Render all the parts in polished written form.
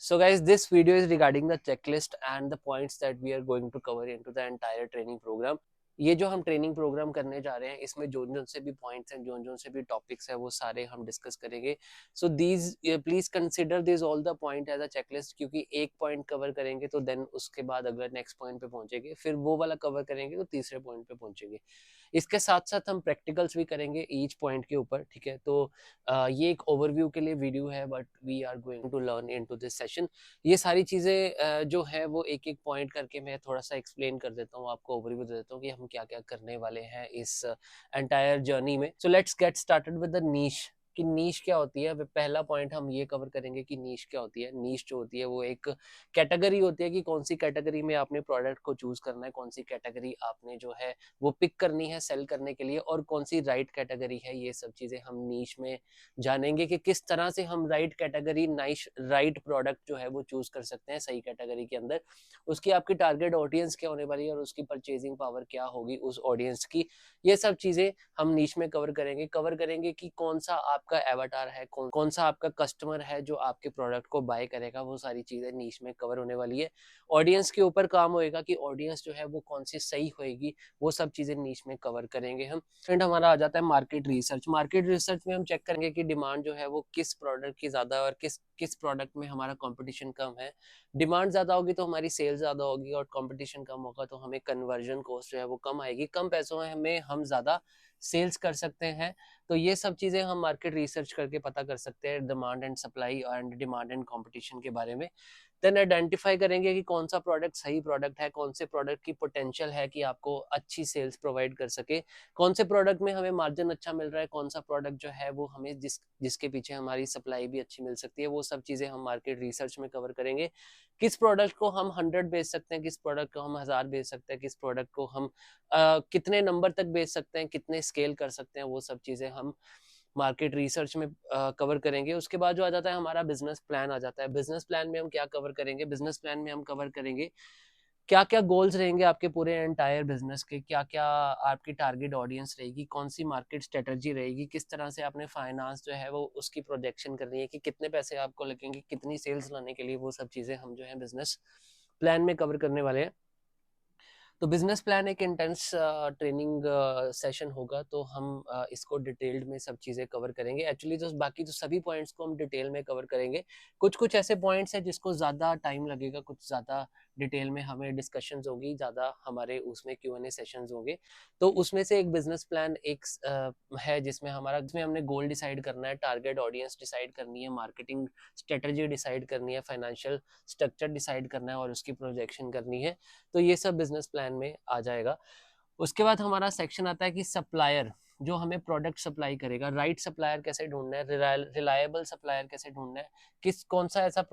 So guys, this video is regarding the checklist and the points that we are going to cover into the entire training program. ये जो हम training programme करने जा रहे हैं इसमें जोन जोन से भी पॉइंट्स हैं, जोन जोन से भी टॉपिक्स है, वो सारे हम डिस्कस करेंगे. So these please consider this all the point as a checklist, क्योंकि एक पॉइंट कवर करेंगे तो देन उसके बाद अगर नेक्स्ट पॉइंट पे पहुंचेंगे, फिर वो वाला कवर करेंगे तो तीसरे पॉइंट पे पहुंचेंगे. इसके साथ साथ हम प्रैक्टिकल्स भी करेंगे ईच पॉइंट के ऊपर. ठीक है, तो ये एक ओवरव्यू के लिए वीडियो है, but we are going to learn into this session. ये सारी चीज़ें जो है वो एक एक पॉइंट करके मैं थोड़ा सा एक्सप्लेन कर देता हूँ, आपको ओवरव्यू दे देता हूँ कि हम क्या क्या करने वाले हैं इस एंटायर जर्नी में. So let's get started with the niche. कि नीश क्या होती है. पहला पॉइंट हम ये कवर करेंगे कि नीश क्या होती है. नीश जो होती है वो एक कैटेगरी होती है कि कौन सी कैटेगरी में आपने प्रोडक्ट को चूज करना है, कौन सी कैटेगरी आपने जो है वो पिक करनी है सेल करने के लिए, और कौन सी राइट कैटेगरी है. ये सब चीज़ें हम नीश में जानेंगे कि किस तरह से हम right category, nice right product जो है वो चूज कर सकते हैं सही कैटेगरी के अंदर. उसकी आपकी टारगेट ऑडियंस क्या होने वाली है और उसकी परचेजिंग पावर क्या होगी उस ऑडियंस की. ये सब चीजें हम नीश में कवर करेंगे कि कौन सा आपका एवाटार है, कौन सा आपका कस्टमर है जो आपके प्रोडक्ट को बाय करेगा. वो सारी चीजें नीश में कवर होने वाली है. ऑडियंस के ऊपर काम होएगा कि ऑडियंस जो है वो कौन सी सही होएगी. वो सब चीजें नीश में कवर करेंगे हम. एंड हमारा आ जाता है मार्केट रिसर्च. मार्केट रिसर्च में हम चेक करेंगे कि डिमांड जो है वो किस प्रोडक्ट की ज्यादा और किस किस प्रोडक्ट में हमारा कंपटीशन कम है. डिमांड ज्यादा होगी तो हमारी सेल ज्यादा होगी, और कंपटीशन कम होगा तो हमें कन्वर्जन कॉस्ट जो है वो कम आएगी. कम पैसों में हम ज्यादा सेल्स कर सकते हैं. तो ये सब चीजें हम मार्केट रिसर्च करके पता कर सकते हैं demand and supply and demand and competition के बारे में. देन आइडेंटिफाई करेंगे कि कौन सा प्रोडक्ट सही प्रोडक्ट है, कौन से प्रोडक्ट की पोटेंशियल है कि आपको अच्छी सेल्स प्रोवाइड कर सके, कौन से प्रोडक्ट में हमें मार्जिन अच्छा मिल रहा है, कौन सा प्रोडक्ट जो है वो हमें जिसके पीछे हमारी सप्लाई भी अच्छी मिल सकती है. वो सब चीज़ें हम मार्केट रिसर्च में कवर करेंगे. किस प्रोडक्ट को हम 100 बेच सकते हैं, किस प्रोडक्ट को हम 1000 बेच सकते हैं, किस प्रोडक्ट को हम कितने नंबर तक बेच सकते हैं, कितने स्केल कर सकते हैं. वो सब चीज़ें हम मार्केट रिसर्च में कवर करेंगे. उसके बाद जो आ जाता है हमारा बिजनेस प्लान आ जाता है. बिजनेस प्लान में हम क्या कवर करेंगे. बिजनेस प्लान में हम कवर करेंगे क्या क्या गोल्स रहेंगे आपके पूरे एंटायर बिजनेस के, क्या क्या आपकी टारगेट ऑडियंस रहेगी, कौन सी मार्केट स्ट्रेटजी रहेगी, किस तरह से आपने फाइनेंस जो है वो उसकी प्रोजेक्शन करनी है कि कितने पैसे आपको लगेंगे कितनी सेल्स लाने के लिए. वो सब चीज़ें हम जो है बिजनेस प्लान में कवर करने वाले हैं. तो बिजनेस प्लान एक इंटेंस ट्रेनिंग सेशन होगा, तो हम इसको डिटेल्ड में सब चीज़ें कवर करेंगे. एक्चुअली तो बाकी तो सभी पॉइंट्स को हम डिटेल में कवर करेंगे. कुछ कुछ ऐसे पॉइंट्स हैं जिसको ज़्यादा टाइम लगेगा, कुछ ज़्यादा डिटेल में हमें डिस्कशंस होगी, ज़्यादा हमारे उसमें Q&A सेशंस होंगे. तो उसमें से एक बिजनेस प्लान एक है जिसमें हमने गोल डिसाइड करना है, टारगेट ऑडियंस डिसाइड करनी है, मार्केटिंग स्ट्रेटजी डिसाइड करनी है, फाइनेंशियल स्ट्रक्चर डिसाइड करना है और उसकी प्रोजेक्शन करनी है. तो ये सब बिजनेस प्लान में आ जाएगा. उसके बाद हमारा सेक्शन आता है कि सप्लायर जो हमें प्रोडक्ट सप्लाई करेगा, राइट सप्लायर कैसे ढूंढना है, रिलायबल सप्लायर कैसे ढूंढना है, कौन सा ऐसा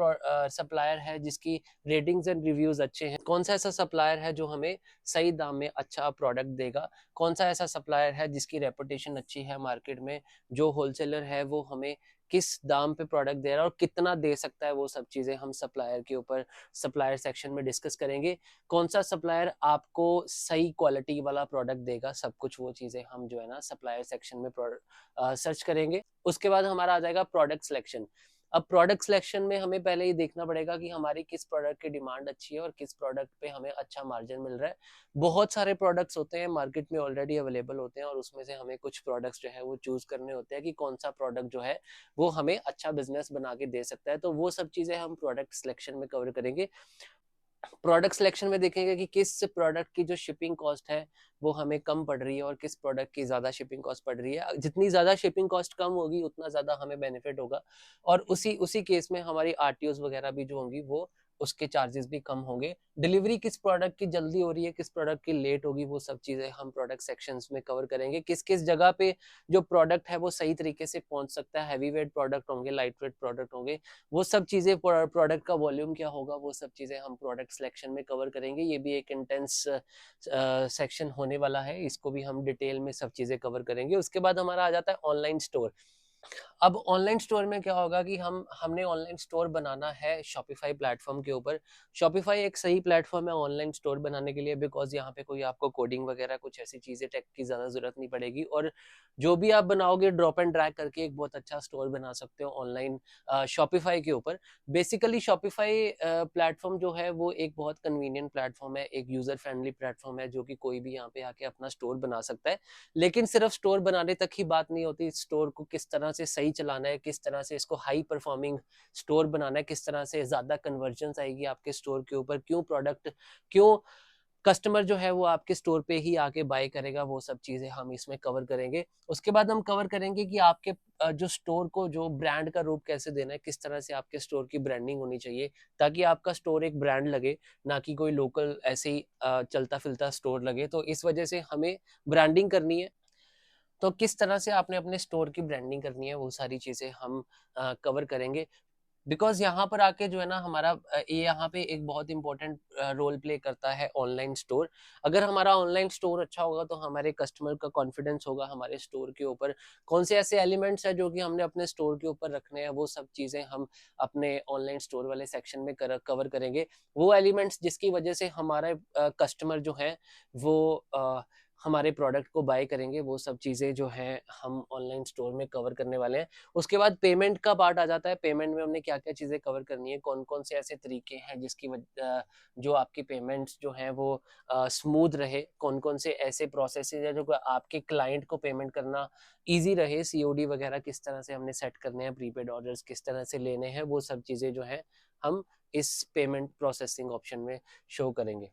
सप्लायर है जिसकी रेटिंग्स एंड रिव्यूज अच्छे हैं, कौन सा ऐसा सप्लायर है जो हमें सही दाम में अच्छा प्रोडक्ट देगा, कौन सा ऐसा सप्लायर है जिसकी रेपुटेशन अच्छी है मार्केट में, जो होलसेलर है वो हमें किस दाम पे प्रोडक्ट दे रहा है और कितना दे सकता है. वो सब चीजें हम सप्लायर के ऊपर सप्लायर सेक्शन में डिस्कस करेंगे. कौन सा सप्लायर आपको सही क्वालिटी वाला प्रोडक्ट देगा, सब कुछ वो चीजें हम जो है ना सप्लायर सेक्शन में सर्च करेंगे. उसके बाद हमारा आ जाएगा प्रोडक्ट सिलेक्शन. अब प्रोडक्ट सिलेक्शन में हमें पहले ये देखना पड़ेगा कि हमारी किस प्रोडक्ट की डिमांड अच्छी है और किस प्रोडक्ट पे हमें अच्छा मार्जिन मिल रहा है. बहुत सारे प्रोडक्ट्स होते हैं मार्केट में ऑलरेडी अवेलेबल होते हैं, और उसमें से हमें कुछ प्रोडक्ट्स जो है वो चूज करने होते हैं कि कौन सा प्रोडक्ट जो है वो हमें अच्छा बिजनेस बना के दे सकता है. तो वो सब चीजें हम प्रोडक्ट सिलेक्शन में कवर करेंगे. प्रोडक्ट सिलेक्शन में देखेंगे कि किस प्रोडक्ट की जो शिपिंग कॉस्ट है वो हमें कम पड़ रही है और किस प्रोडक्ट की ज़्यादा शिपिंग कॉस्ट पड़ रही है. जितनी ज़्यादा शिपिंग कॉस्ट कम होगी उतना ज़्यादा हमें बेनिफिट होगा, और उसी उसी केस में हमारी आरटीओज वगैरह भी जो होंगी वो उसके चार्जेस भी कम होंगे. डिलीवरी किस प्रोडक्ट की जल्दी हो रही है, किस प्रोडक्ट की लेट होगी, वो सब चीज़ें हम प्रोडक्ट सेक्शंस में कवर करेंगे. किस किस जगह पे जो प्रोडक्ट है वो सही तरीके से पहुंच सकता है, हैवी वेट प्रोडक्ट होंगे, लाइट वेट प्रोडक्ट होंगे, वो सब चीज़ें, प्रोडक्ट का वॉल्यूम क्या होगा, वो सब चीज़ें हम प्रोडक्ट सिलेक्शन में कवर करेंगे. ये भी एक इंटेंस सेक्शन होने वाला है, इसको भी हम डिटेल में सब चीज़ें कवर करेंगे. उसके बाद हमारा आ जाता है ऑनलाइन स्टोर. अब ऑनलाइन स्टोर में क्या होगा कि हमने ऑनलाइन स्टोर बनाना है शॉपिफाई प्लेटफॉर्म के ऊपर। शॉपिफाई एक सही प्लेटफॉर्म है ऑनलाइन स्टोर बनाने के लिए, बिकॉज यहाँ पे कोई आपको कोडिंग वगैरह कुछ ऐसी चीज़ें टेक की ज़्यादा ज़रूरत नहीं पड़ेगी, और जो भी आप बनाओगे ड्रॉप एंड ड्रैग करके एक बहुत अच्छा स्टोर बना सकते हो ऑनलाइन शॉपिफाई के ऊपर। बेसिकली शॉपिफाई प्लेटफॉर्म जो है वो एक बहुत कन्वीनियंट प्लेटफॉर्म है, एक यूज़र फ्रेंडली प्लेटफॉर्म है, जो कि कोई भी यहाँ पे आके अपना स्टोर बना सकता है। लेकिन सिर्फ स्टोर बनाने तक ही बात नहीं होती, स्टोर को किस तरह से सही चलाना है, किस तरह से इसको हाई परफॉर्मिंग स्टोर बनाना है, किस तरह से ज्यादा कन्वर्जन आएगी आपके स्टोर के ऊपर, क्यों कस्टमर जो है वो आपके स्टोर पे ही आके बाय करेगा, वो सब चीजें हम इसमें कवर करेंगे। उसके बाद हम कवर करेंगे कि आपके जो स्टोर को जो ब्रांड का रूप कैसे देना है, किस तरह से आपके स्टोर की ब्रांडिंग होनी चाहिए ताकि आपका स्टोर एक ब्रांड लगे, ना कि कोई लोकल ऐसे ही चलता फिरता स्टोर लगे। तो इस वजह से हमें ब्रांडिंग करनी है। तो किस तरह से आपने अपने स्टोर की ब्रांडिंग करनी है, वो सारी चीज़ें हम कवर करेंगे। बिकॉज़ यहाँ पर आके जो है ना हमारा ये यहाँ पे एक बहुत इंपॉर्टेंट रोल प्ले करता है ऑनलाइन स्टोर। अगर हमारा ऑनलाइन स्टोर अच्छा होगा तो हमारे कस्टमर का कॉन्फिडेंस होगा हमारे स्टोर के ऊपर। कौन से ऐसे एलिमेंट्स हैं जो कि हमने अपने स्टोर के ऊपर रखने हैं, वो सब चीज़ें हम अपने ऑनलाइन स्टोर वाले सेक्शन में कवर करेंगे। वो एलिमेंट्स जिसकी वजह से हमारे कस्टमर जो हैं वो हमारे प्रोडक्ट को बाय करेंगे, वो सब चीज़ें जो हैं हम ऑनलाइन स्टोर में कवर करने वाले हैं। उसके बाद पेमेंट का पार्ट आ जाता है। पेमेंट में हमने क्या-क्या चीज़ें कवर करनी है, कौन-कौन से ऐसे तरीके हैं जो आपकी पेमेंट्स जो हैं वो स्मूथ रहे, कौन-कौन से ऐसे प्रोसेसेस हैं जो आपके क्लाइंट को पेमेंट करना ईज़ी रहे, सीओडी वगैरह किस तरह से हमने सेट करने हैं, प्रीपेड ऑर्डर्स किस तरह से लेने हैं, वो सब चीज़ें जो हैं हम इस पेमेंट प्रोसेसिंग ऑप्शन में शो करेंगे।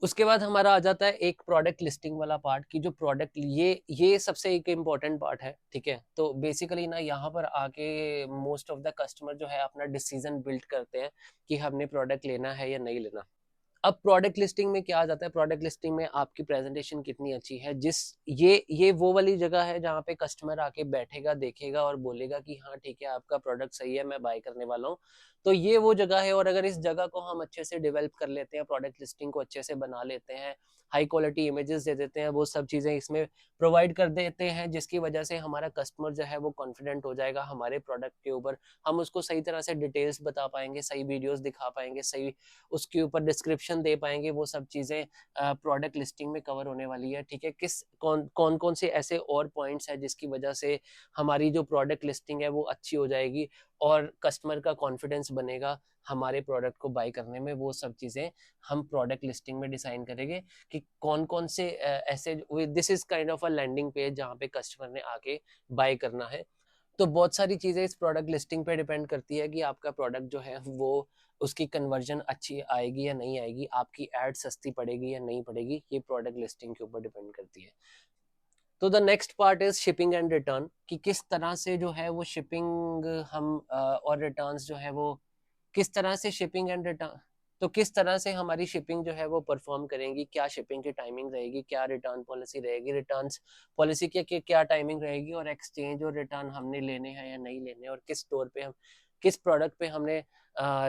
उसके बाद हमारा आ जाता है एक प्रोडक्ट लिस्टिंग वाला पार्ट कि जो प्रोडक्ट ये सबसे एक इम्पोर्टेंट पार्ट है, ठीक है। तो बेसिकली ना यहाँ पर आके मोस्ट ऑफ द कस्टमर जो है अपना डिसीजन बिल्ड करते हैं कि हमने प्रोडक्ट लेना है या नहीं लेना। अब प्रोडक्ट लिस्टिंग में क्या आ जाता है, प्रोडक्ट लिस्टिंग में आपकी प्रेजेंटेशन कितनी अच्छी है, जिस ये वो वाली जगह है जहाँ पे कस्टमर आके बैठेगा, देखेगा और बोलेगा कि हाँ ठीक है आपका प्रोडक्ट सही है, मैं बाय करने वाला हूँ। तो ये वो जगह है, और अगर इस जगह को हम अच्छे से डेवलप कर लेते हैं, प्रोडक्ट लिस्टिंग को अच्छे से बना लेते हैं, हाई क्वालिटी इमेजेस दे देते हैं, वो सब चीज़ें इसमें प्रोवाइड कर देते हैं, जिसकी वजह से हमारा कस्टमर जो है वो कॉन्फिडेंट हो जाएगा हमारे प्रोडक्ट के ऊपर। हम उसको सही तरह से डिटेल्स बता पाएंगे, सही वीडियोस दिखा पाएंगे, सही उसके ऊपर डिस्क्रिप्शन दे पाएंगे, वो सब चीज़ें प्रोडक्ट लिस्टिंग में कवर होने वाली है, ठीक है। कौन कौन से ऐसे और पॉइंट्स हैं जिसकी वजह से हमारी जो प्रोडक्ट लिस्टिंग है वो अच्छी हो जाएगी और कस्टमर का कॉन्फिडेंस बनेगा हमारे प्रोडक्ट को बाय करने में, वो सब चीज़ें हम प्रोडक्ट लिस्टिंग में डिसाइन करेंगे कि कौन कौन से ऐसे, this is kind of a landing page जहाँ पे कस्टमर ने आके बाय करना है। तो बहुत सारी चीज़ें इस प्रोडक्ट लिस्टिंग पे डिपेंड करती है कि आपका प्रोडक्ट जो है वो उसकी कन्वर्जन अच्छी आएगी या नहीं आएगी, आपकी एड सस्ती पड़ेगी या नहीं पड़ेगी, ये प्रोडक्ट लिस्टिंग के ऊपर डिपेंड करती है। तो the next part is shipping and return कि किस तरह से जो है वो शिपिंग हम और रिटर्न्स जो है वो किस तरह से शिपिंग एंड रिटर्न, तो किस तरह से हमारी शिपिंग जो है वो परफॉर्म करेंगी, क्या शिपिंग की टाइमिंग रहेगी, क्या रिटर्न पॉलिसी रहेगी, रिटर्न पॉलिसी की क्या टाइमिंग रहेगी, और एक्सचेंज और रिटर्न हमने लेने हैं या नहीं लेने, और किस स्टोर पे हम किस प्रोडक्ट पे हमने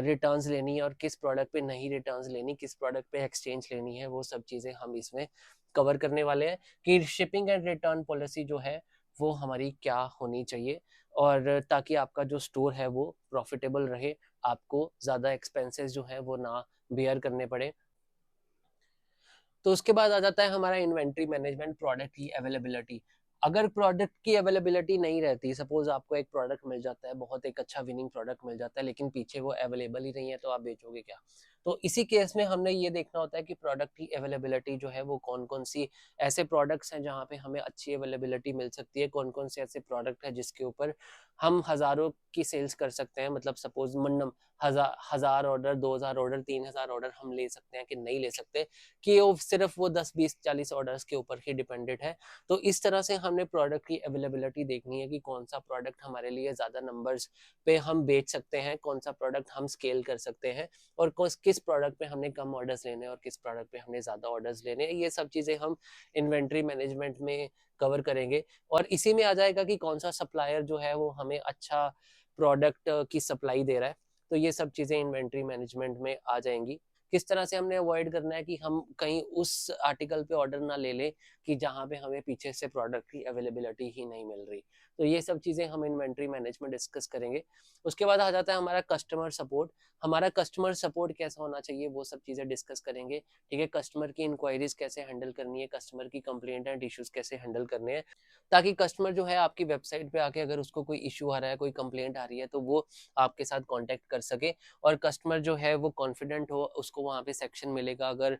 रिटर्न्स लेनी है और किस प्रोडक्ट पे नहीं रिटर्न्स लेनी, किस प्रोडक्ट पे एक्सचेंज लेनी है, वो सब चीज़ें हम इसमें कवर करने वाले हैं कि शिपिंग एंड रिटर्न पॉलिसी जो है वो हमारी क्या होनी चाहिए, और ताकि आपका जो स्टोर है वो प्रॉफिटेबल रहे, आपको ज़्यादा एक्सपेंसेस जो है वो ना बेयर करने पड़े। तो उसके बाद आ जाता है हमारा इन्वेंट्री मैनेजमेंट, प्रोडक्ट की अवेलेबिलिटी। अगर प्रोडक्ट की अवेलेबिलिटी नहीं रहती, सपोज आपको एक प्रोडक्ट मिल जाता है, बहुत एक अच्छा विनिंग प्रोडक्ट मिल जाता है, लेकिन पीछे वो अवेलेबल ही नहीं है, तो आप बेचोगे क्या। तो इसी केस में हमने ये देखना होता है कि प्रोडक्ट की अवेलेबिलिटी जो है वो कौन कौन सी ऐसे प्रोडक्ट्स हैं जहाँ पे हमें अच्छी अवेलेबिलिटी मिल सकती है, कौन कौन से ऐसे प्रोडक्ट है जिसके ऊपर हम हज़ारों की सेल्स कर सकते हैं, मतलब सपोज मंडम हज़ार ऑर्डर, 2000 ऑर्डर, 3000 ऑर्डर हम ले सकते हैं कि नहीं ले सकते, कि वो सिर्फ वो 10 20 40 ऑर्डर्स के ऊपर ही डिपेंडेंट है। तो इस तरह से हमने प्रोडक्ट की अवेलेबिलिटी देखनी है कि कौन सा प्रोडक्ट हमारे लिए ज़्यादा नंबर्स पे हम बेच सकते हैं, कौन सा प्रोडक्ट हम स्केल कर सकते हैं, और किस प्रोडक्ट पे हमने कम ऑर्डर्स लेने हैं और किस प्रोडक्ट पे हमने ज़्यादा ऑर्डर्स लेने हैं। ये सब चीज़ें हम इन्वेंट्री मैनेजमेंट में कवर करेंगे, और इसी में आ जाएगा कि कौन सा सप्लायर जो है वो हमें अच्छा प्रोडक्ट की सप्लाई दे रहा है। तो ये सब चीज़ें इन्वेंट्री मैनेजमेंट में आ जाएंगी। किस तरह से हमने अवॉइड करना है कि हम कहीं उस आर्टिकल पे ऑर्डर ना ले लें कि जहाँ पे हमें पीछे से प्रोडक्ट की अवेलेबिलिटी ही नहीं मिल रही। तो ये सब चीज़ें हम इन्वेंट्री मैनेजमेंट डिस्कस करेंगे। उसके बाद आ जाता है हमारा कस्टमर सपोर्ट। हमारा कस्टमर सपोर्ट कैसा होना चाहिए वो सब चीज़ें डिस्कस करेंगे, ठीक है। कस्टमर की इंक्वायरीज कैसे हैंडल करनी है, कस्टमर की कंप्लेंट एंड इश्यूज कैसे हैंडल करने हैं, ताकि कस्टमर जो है आपकी वेबसाइट पे आके अगर उसको कोई इशू आ रहा है, कोई कंप्लेंट आ रही है, तो वो आपके साथ कांटेक्ट कर सके और कस्टमर जो है वो कॉन्फिडेंट हो, उसको वहाँ पे सेक्शन मिलेगा। अगर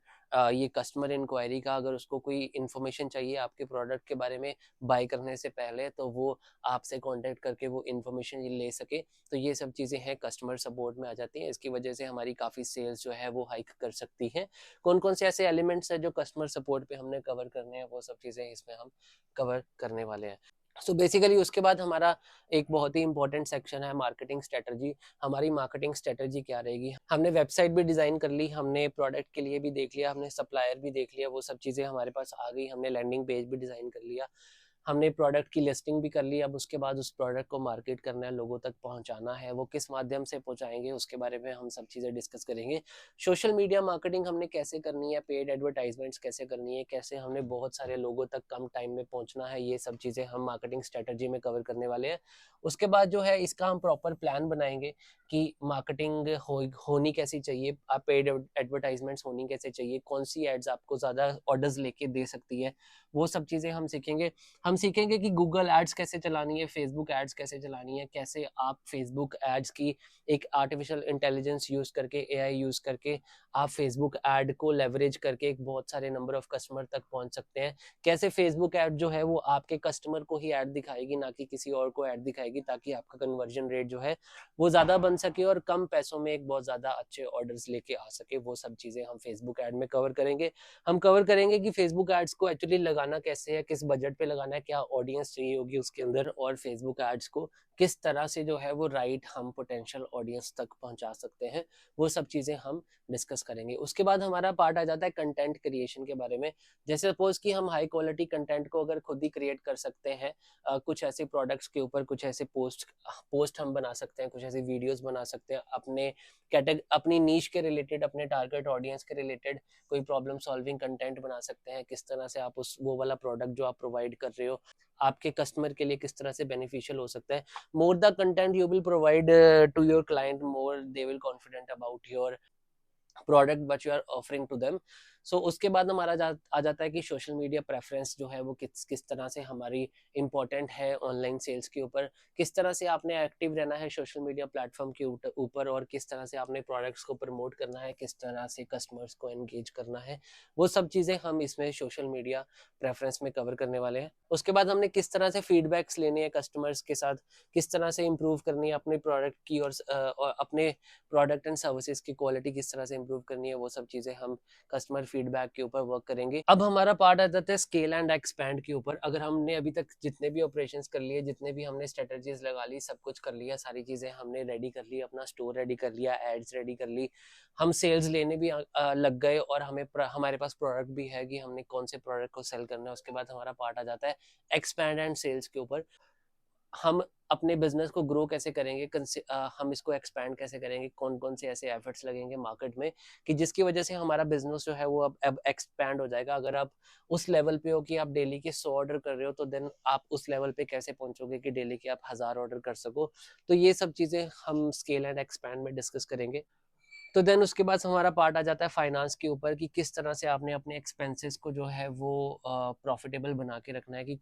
ये कस्टमर इंक्वायरी का अगर उसको कोई इन्फॉर्मेशन चाहिए आपके प्रोडक्ट के बारे में बाय करने से पहले, तो वो आपसे कांटेक्ट करके वो इन्फॉर्मेशन ले सके। तो ये सब चीज़ें हैं कस्टमर सपोर्ट में आ जाती हैं। इसकी वजह से हमारी काफ़ी सेल्स जो है वो हाइक कर सकती हैं। कौन कौन से ऐसे एलिमेंट्स हैं जो कस्टमर सपोर्ट पे हमने कवर करने हैं, वो सब चीज़ें इसमें हम कवर करने वाले हैं। सो बेसिकली उसके बाद हमारा एक बहुत ही इंपॉर्टेंट सेक्शन है मार्केटिंग स्ट्रेटजी। हमारी मार्केटिंग स्ट्रेटजी क्या रहेगी? हमने वेबसाइट भी डिज़ाइन कर ली, हमने प्रोडक्ट के लिए भी देख लिया, हमने सप्लायर भी देख लिया, वो सब चीज़ें हमारे पास आ गई, हमने लैंडिंग पेज भी डिज़ाइन कर लिया, हमने प्रोडक्ट की लिस्टिंग भी कर ली। अब उसके बाद उस प्रोडक्ट को मार्केट करना है, लोगों तक पहुंचाना है, वो किस माध्यम से पहुंचाएंगे उसके बारे में हम सब चीज़ें डिस्कस करेंगे। सोशल मीडिया मार्केटिंग हमने कैसे करनी है, पेड एडवर्टाइजमेंट्स कैसे करनी है, कैसे हमने बहुत सारे लोगों तक कम टाइम में पहुंचना है, ये सब चीज़ें हम मार्केटिंग स्ट्रेटजी में कवर करने वाले हैं। उसके बाद जो है इसका हम प्रॉपर प्लान बनाएंगे कि मार्केटिंग होनी कैसी चाहिए, आप पेड एडवर्टाइजमेंट्स होनी कैसे चाहिए, कौन सी एड्स आपको ज़्यादा ऑर्डर्स लेके दे सकती है, वो सब चीज़ें हम सीखेंगे। हम सीखेंगे कि गूगल एड्स कैसे चलानी है, फेसबुक एड्स कैसे चलानी है, कैसे आप फेसबुक एड्स की एक आर्टिफिशियल इंटेलिजेंस यूज़ करके, एआई यूज़ करके आप फेसबुक ऐड को लेवरेज करके एक बहुत सारे नंबर ऑफ कस्टमर तक पहुंच सकते हैं। कैसे फेसबुक ऐड जो है वो आपके कस्टमर को ही ऐड दिखाएगी, ना कि किसी और को ऐड दिखाएगी, ताकि आपका कन्वर्जन रेट जो है वो ज़्यादा बन सके और कम पैसों में एक बहुत ज़्यादा अच्छे ऑर्डर्स लेके आ सके। वो सब चीज़ें हम फेसबुक ऐड में कवर करेंगे। हम कवर करेंगे कि फेसबुक एड्स को एक्चुअली लगाना कैसे है, किस बजट पे लगाना है, क्या ऑडियंस चाहिए होगी उसके अंदर, और फेसबुक एड्स को किस तरह से जो है वो राइट हम पोटेंशियल ऑडियंस तक पहुंचा सकते हैं। वो सब चीज़ें हम डिस्कस करेंगे। उसके बाद हमारा पार्ट आ जाता है कंटेंट क्रिएशन के बारे में। जैसे सपोज कि हम हाई क्वालिटी कंटेंट को अगर खुद ही क्रिएट कर सकते हैं, कुछ ऐसे प्रोडक्ट्स के ऊपर कुछ ऐसे पोस्ट पोस्ट हम बना सकते हैं, कुछ ऐसी वीडियोस बना सकते हैं अपने अपनी नीश के रिलेटेड, अपने टारगेट ऑडियंस के रिलेटेड कोई प्रॉब्लम सॉल्विंग कंटेंट बना सकते हैं। किस तरह से आप उस वो वाला प्रोडक्ट जो आप प्रोवाइड कर रहे हो आपके कस्टमर के लिए किस तरह से बेनिफिशियल हो सकता है। More the content you will provide to your client, more they will confident about your product but you are offering to them. So उसके बाद हमारा आ जाता है कि सोशल मीडिया प्रेफरेंस जो है वो किस किस तरह से हमारी इंपॉर्टेंट है ऑनलाइन सेल्स के ऊपर, किस तरह से आपने एक्टिव रहना है सोशल मीडिया प्लेटफॉर्म के ऊपर, और किस तरह से आपने प्रोडक्ट्स को प्रमोट करना है, किस तरह से कस्टमर्स को एंगेज करना है। वो सब चीज़ें हम इसमें सोशल मीडिया प्रेफरेंस में कवर करने वाले हैं। उसके बाद हमने किस तरह से फीडबैक्स लेने हैं कस्टमर्स के साथ, किस तरह से इंप्रूव करनी है अपने प्रोडक्ट की, और अपने प्रोडक्ट एंड सर्विसेज की क्वालिटी किस तरह से इंप्रूव करनी है, वो सब चीज़ें हम कस्टमर फीडबैक के ऊपर वर्क करेंगे। अब हमारा पार्ट आ जाता है स्केल एंड एक्सपैंड के ऊपर। अगर हमने अभी तक जितने भी ऑपरेशंस कर लिए, जितने भी हमने स्ट्रेटजीज लगा ली, सब कुछ कर लिया, सारी चीज़ें हमने रेडी कर ली, अपना स्टोर रेडी कर लिया, एड्स रेडी कर ली, हम सेल्स लेने भी लग गए, और हमारे पास प्रोडक्ट भी है कि हमने कौन से प्रोडक्ट को सेल करना है। उसके बाद हमारा पार्ट आ जाता है एक्सपैंड एंड सेल्स के ऊपर। हम अपने बिजनेस को ग्रो कैसे करेंगे, हम इसको एक्सपैंड कैसे करेंगे, कौन कौन से ऐसे एफर्ट्स लगेंगे मार्केट में कि जिसकी वजह से हमारा बिजनेस जो है वो अब एक्सपैंड हो जाएगा। अगर आप उस लेवल पे हो कि आप डेली के 100 ऑर्डर कर रहे हो, तो देन आप उस लेवल पे कैसे पहुंचोगे कि डेली के आप 1000 ऑर्डर कर सको। तो ये सब चीज़ें हम स्केल एंड एक्सपैंड में डिस्कस करेंगे। तो देन उसके बाद हमारा पार्ट आ जाता है फाइनेंस के ऊपर कि किस तरह से आपने अपने एक्सपेंसेस को जो है वो प्रॉफिटेबल बना के रखना है, कि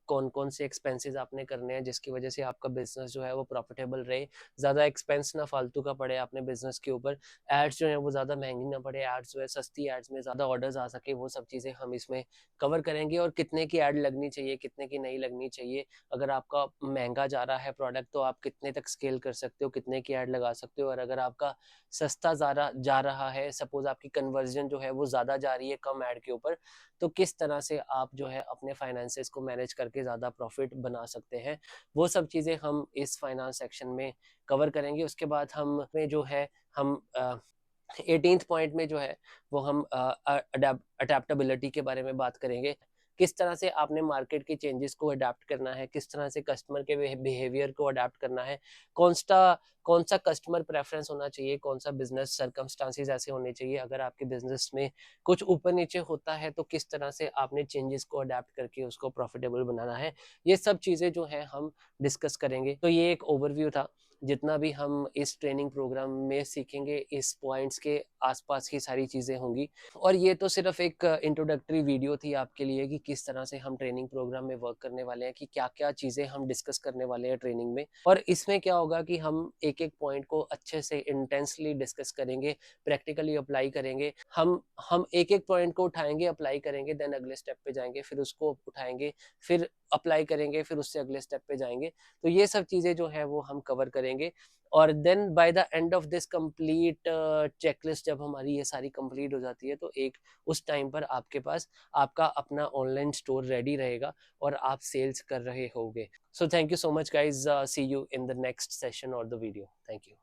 कौन कौन से एक्सपेंसेस आपने करने हैं जिसकी वजह से आपका बिजनेस जो है वो प्रॉफिटेबल रहे, ज़्यादा एक्सपेंस ना फालतू का पड़े अपने बिजनेस के ऊपर, एड्स जो है वो ज़्यादा महंगी ना पड़े, एड्स जो है सस्ती एड्स में ज़्यादा ऑर्डर्स आ सके, वो सब चीज़ें हम इसमें कवर करेंगे। और कितने की ऐड लगनी चाहिए, कितने की नहीं लगनी चाहिए, अगर आपका महंगा जा रहा है प्रोडक्ट तो आप कितने तक स्केल कर सकते हो, कितने की ऐड लगा सकते हो, और अगर आपका सस्ता जा रहा है, सपोज आपकी कन्वर्जन जो है वो ज़्यादा जा रही है कम ऐड के ऊपर, तो किस तरह से आप जो है अपने फाइनेंसेस को मैनेज करके ज़्यादा प्रॉफिट बना सकते हैं। वो सब चीज़ें हम इस फाइनेंस सेक्शन में कवर करेंगे। उसके बाद हम में जो है हम 18th पॉइंट में जो है वो हम अडेप्टेबिलिटी के बारे में बात करेंगे। किस तरह से आपने मार्केट के चेंजेस को अडाप्ट करना है, किस तरह से कस्टमर के बिहेवियर को अडाप्ट करना है, कौन सा कस्टमर प्रेफरेंस होना चाहिए, कौन सा बिजनेस सर्कमस्टांसेस ऐसे होने चाहिए, अगर आपके बिजनेस में कुछ ऊपर नीचे होता है तो किस तरह से आपने चेंजेस को अडाप्ट करके उसको प्रॉफिटेबल बनाना है। ये सब चीज़ें जो हैं हम डिस्कस करेंगे। तो ये एक ओवरव्यू था। जितना भी हम इस ट्रेनिंग प्रोग्राम में सीखेंगे, इस पॉइंट्स के आसपास की सारी चीज़ें होंगी। और ये तो सिर्फ एक इंट्रोडक्टरी वीडियो थी आपके लिए कि किस तरह से हम ट्रेनिंग प्रोग्राम में वर्क करने वाले हैं, कि क्या-क्या चीज़ें हम डिस्कस करने वाले हैं ट्रेनिंग में। और इसमें क्या होगा कि हम एक-एक पॉइंट को अच्छे से इंटेंसली डिस्कस करेंगे, प्रैक्टिकली अप्लाई करेंगे। हम एक-एक पॉइंट को उठाएँगे, अप्लाई करेंगे, देन अगले स्टेप पे जाएँगे, फिर उसको उठाएँगे, फिर अप्लाई करेंगे, फिर उससे अगले स्टेप पे जाएँगे। तो ये सब चीज़ें जो हैं वो हम कवर करेंगे। और then by the end of this complete checklist, जब हमारी ये सारी कंप्लीट हो जाती है तो एक उस टाइम पर आपके पास आपका अपना ऑनलाइन स्टोर रेडी रहेगा और आप सेल्स कर रहे होगे। So thank you so much guys, see you in the next session और द वीडियो। Thank you.